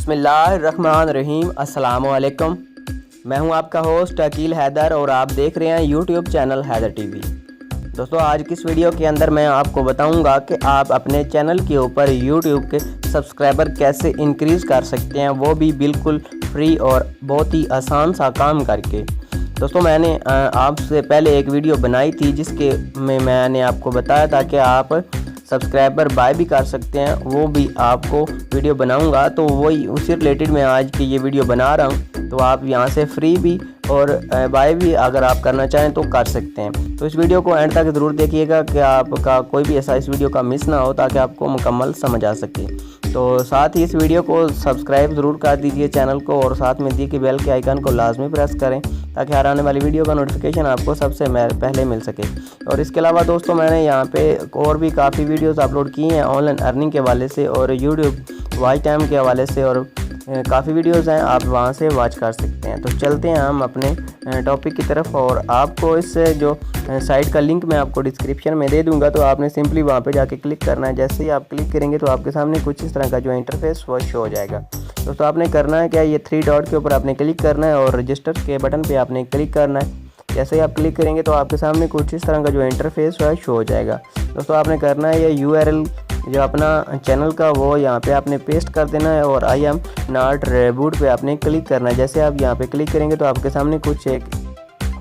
बिस्मिल्लाहिर्रहमानिर्रहीम। अस्सलामुअलैकुम। मैं हूं आपका होस्ट अकील हैदर और आप देख रहे हैं यूट्यूब चैनल हैदर टीवी। दोस्तों, आज की इस वीडियो के अंदर मैं आपको बताऊंगा कि आप अपने चैनल के ऊपर यूट्यूब के सब्सक्राइबर कैसे इंक्रीज़ कर सकते हैं, वो भी बिल्कुल फ्री और बहुत ही आसान सा काम करके। दोस्तों, मैंने आपसे पहले एक वीडियो बनाई थी जिसके में मैंने आपको बताया था कि आप सब्सक्राइबर बाय भी कर सकते हैं, वो भी आपको वीडियो बनाऊंगा। तो वही उसी रिलेटेड मैं आज की ये वीडियो बना रहा हूँ। तो आप यहाँ से फ्री भी और बाय भी अगर आप करना चाहें तो कर सकते हैं। तो इस वीडियो को एंड तक ज़रूर देखिएगा कि आपका कोई भी ऐसा इस वीडियो का मिस ना हो, ताकि आपको मुकम्मल समझ आ सके। तो साथ ही इस वीडियो को सब्सक्राइब ज़रूर कर दीजिए चैनल को, और साथ में दी कि बेल के आइकन को लाजमी प्रेस करें ताकि हर आने वाली वीडियो का नोटिफिकेशन आपको सबसे पहले मिल सके। और इसके अलावा दोस्तों, मैंने यहाँ पे और भी काफ़ी वीडियोस अपलोड की हैं ऑनलाइन अर्निंग के हवाले से और यूट्यूब वॉच टाइम के हवाले से, और काफ़ी वीडियोस हैं, आप वहाँ से वॉच कर सकते हैं। तो चलते हैं हम अपने टॉपिक की तरफ, और आपको इस जो साइट का लिंक मैं आपको डिस्क्रिप्शन में दे दूंगा। तो आपने सिंपली वहाँ पे जाके क्लिक करना है। जैसे ही आप क्लिक करेंगे तो आपके सामने कुछ इस तरह का जो इंटरफेस वो शो हो जाएगा। दोस्तों, आपने करना है क्या, ये 3 डॉट के ऊपर आपने क्लिक करना है और रजिस्टर के बटन पे आपने क्लिक करना है। जैसे ही आप क्लिक करेंगे तो आपके सामने कुछ इस तरह का जो इंटरफेस है शो हो जाएगा। दोस्तों, आपने करना है ये URL जो अपना चैनल का वो यहाँ पे आपने पेस्ट कर देना है, और आई एम नॉट रिबूट पे आपने क्लिक करना है। जैसे आप यहाँ पे क्लिक करेंगे तो आपके सामने कुछ एक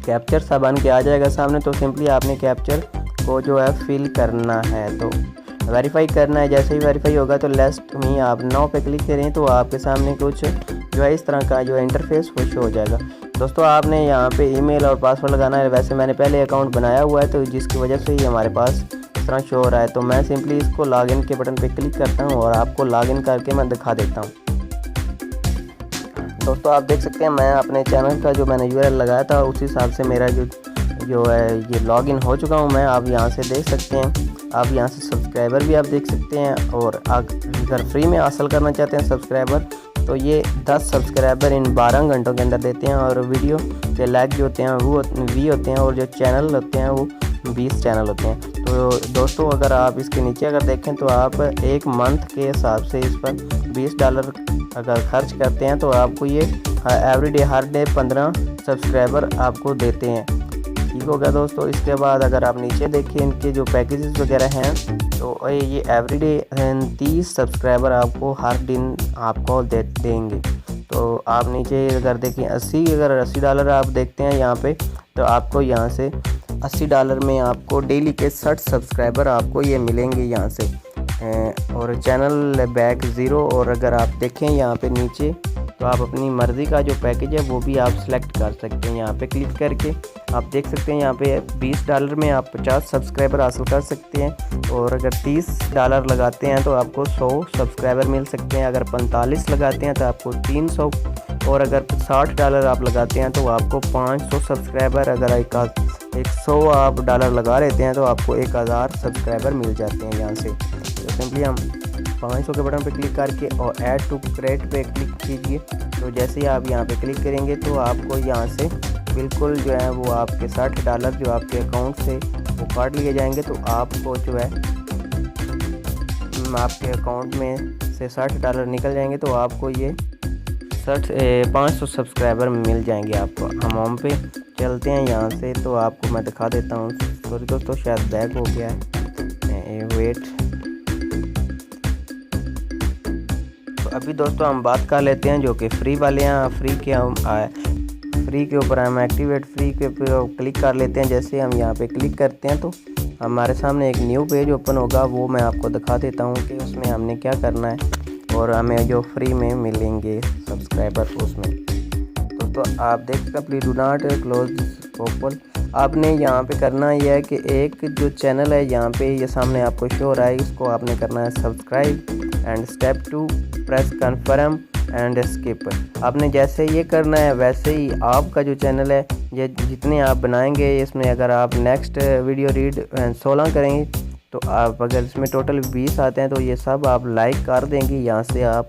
कैप्चर सा बन के आ जाएगा सामने। तो सिंपली आपने कैप्चर को जो है फिल करना है, तो वेरीफाई करना है। जैसे ही वेरीफाई होगा तो लेस्ट में आप 9 पे क्लिक करें तो आपके सामने कुछ जो है इस तरह का जो इंटरफेस वो शो हो जाएगा। दोस्तों, आपने यहाँ पे ईमेल और पासवर्ड लगाना है। वैसे मैंने पहले अकाउंट बनाया हुआ है, तो जिसकी वजह से ही हमारे पास इस तरह शो हो रहा है। तो मैं सिंपली इसको लॉगिन के बटन पे क्लिक करता हूँ और आपको लॉगिन करके मैं दिखा देता हूँ। दोस्तों, आप देख सकते हैं मैं अपने चैनल का जो मैंने URL लगाया था उस हिसाब से मेरा जो है ये लॉगिन हो चुका हूँ मैं। आप यहाँ से देख सकते हैं, आप यहाँ से सब्सक्राइबर भी आप देख सकते हैं। और अगर फ्री में हासिल करना चाहते हैं सब्सक्राइबर तो ये 10 सब्सक्राइबर इन 12 घंटों के अंदर देते हैं, और वीडियो के लाइक जो होते हैं वो 20 होते हैं, और जो चैनल होते हैं वो 20 चैनल होते हैं। तो दोस्तों, अगर आप इसके नीचे अगर देखें तो आप एक मंथ के हिसाब से इस पर $20 अगर खर्च करते हैं तो आपको ये एवरीडे हर डे 15 सब्सक्राइबर आपको देते हैं। ठीक हो गया दोस्तों। इसके बाद अगर आप नीचे देखिए इनके जो पैकेजेस वगैरह हैं, तो ये एवरीडे 30 सब्सक्राइबर आपको हर दिन आपको देंगे। तो आप नीचे अगर देखें अगर $80 आप देखते हैं यहाँ पे, तो आपको यहाँ से $80 में आपको डेली के 60 सब्सक्राइबर आपको ये मिलेंगे यहाँ से। और चैनल बैक 0। और अगर आप देखें यहाँ पे नीचे तो आप अपनी मर्ज़ी का जो पैकेज है वो भी आप सेलेक्ट कर सकते हैं। यहाँ पे क्लिक करके आप देख सकते हैं यहाँ पे $20 में आप 50 सब्सक्राइबर हासिल कर सकते हैं। और अगर $30 लगाते हैं तो आपको 100 सब्सक्राइबर मिल सकते हैं। अगर 45 लगाते हैं तो आपको 300, और अगर $60 आप लगाते हैं तो आपको 500 सब्सक्राइबर। अगर 100 आप डॉलर लगा लेते हैं तो आपको 1000 सब्सक्राइबर मिल जाते हैं यहाँ से। तो सिंपली हम 500 के बटन पे क्लिक करके और ऐड टू क्रेट पे क्लिक कीजिए। तो जैसे ही आप यहाँ पे क्लिक करेंगे तो आपको यहाँ से बिल्कुल जो है वो आपके $60 जो आपके अकाउंट से वो काट लिए जाएंगे। तो आपको जो है आपके अकाउंट में से $60 निकल जाएंगे, तो आपको ये 500 सब्सक्राइबर मिल जाएंगे आपको। हम होम पे चलते हैं यहाँ से, तो आपको मैं दिखा देता हूँ। सॉरी दोस्तों, शायद बैक हो गया है, वेट। तो अभी दोस्तों हम बात कर लेते हैं जो कि फ्री वाले हैं। फ्री के ऊपर हम एक्टिवेट फ्री के ऊपर क्लिक कर लेते हैं। जैसे हम यहाँ पे क्लिक करते हैं तो हमारे सामने एक न्यू पेज ओपन होगा, वो मैं आपको दिखा देता हूँ कि उसमें हमने क्या करना है और हमें जो फ्री में मिलेंगे सब्सक्राइबर उसमें। तो आप देख सकते हैं, please do not close open. आपने यहाँ पे करना यह है कि एक जो चैनल है यहाँ पे ये सामने आपको शो हो रहा है, इसको आपने करना है subscribe. And step 2 press confirm and skip. आपने जैसे ये करना है वैसे ही आपका जो चैनल है ये जितने आप बनाएंगे इसमें अगर आप नेक्स्ट वीडियो रीड 16 करेंगे तो आप अगर इसमें टोटल 20 आते हैं तो ये सब आप लाइक कर देंगे। यहाँ से आप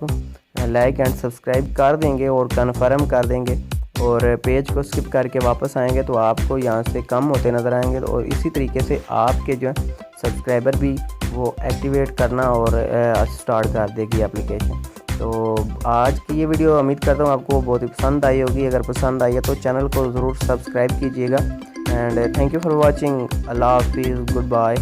लाइक एंड सब्सक्राइब कर देंगे और कन्फर्म कर देंगे, और पेज को स्किप करके वापस आएंगे तो आपको यहाँ से कम होते नज़र आएंगे। और इसी तरीके से आपके जो सब्सक्राइबर भी वो एक्टिवेट करना और स्टार्ट कर देगी एप्लीकेशन। तो आज की ये वीडियो उम्मीद करता हूँ आपको बहुत ही पसंद आई होगी। अगर पसंद आई है तो चैनल को ज़रूर सब्सक्राइब कीजिएगा। And thank you for watching. अल्लाह हाफिज़, गुड बाय।